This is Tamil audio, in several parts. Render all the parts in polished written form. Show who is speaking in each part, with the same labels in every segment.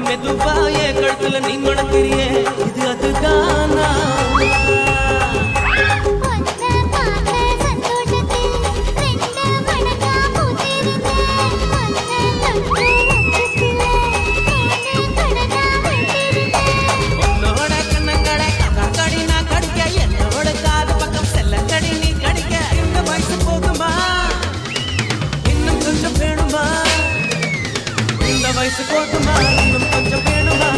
Speaker 1: மெதுவாய கழுத்துல நீ மணக்கிறிய இது அதுதானா உன்னோட கண்ணங்களை கடி நான் கடிக்க என்னோட காது பக்கம் செல்ல கடி நீ கடிக்க இந்த வயசு போகுமா இன்னும் கொஞ்சம் வேணுமா இந்த வயசு போகுமா இன்னும் கொஞ்சம் வேணுமா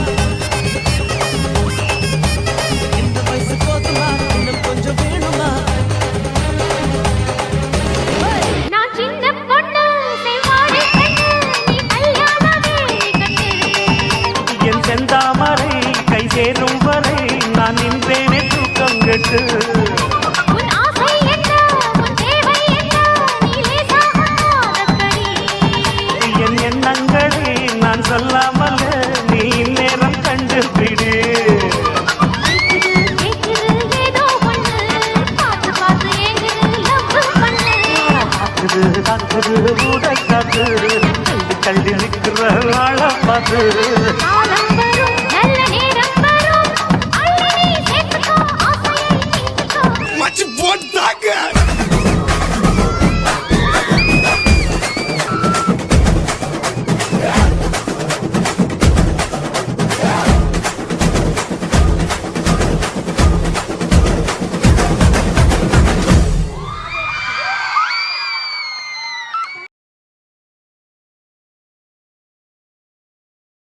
Speaker 1: இந்த வயசு போகுமா இன்னும் கொஞ்சம் வேணுமா
Speaker 2: நான் சின்ன பொண்ணு செவ்வாழை கண்ணு நீ கல்யாணமே கண்ணு
Speaker 3: என் செந்தாமரை கை சேரும் வரை நான் நின்றேனே தூக்கம் கெட்டு
Speaker 2: உன் ஆசை என்ன உன் தேவை என்ன நீ லேசாகாதடி
Speaker 3: என் எண்ணங்களை நான் சொல்லாமல் நீ நேரம் கண்டுபிடு
Speaker 2: கேக்குது ஏதோ ஒண்ணு பார்த்து பார்த்து ஏங்குது லவ் பண்ணு
Speaker 3: காக்குது காக்குது ஊட காத்து கள்ளி நிற்கிற ஆள பார்த்து
Speaker 2: காலம்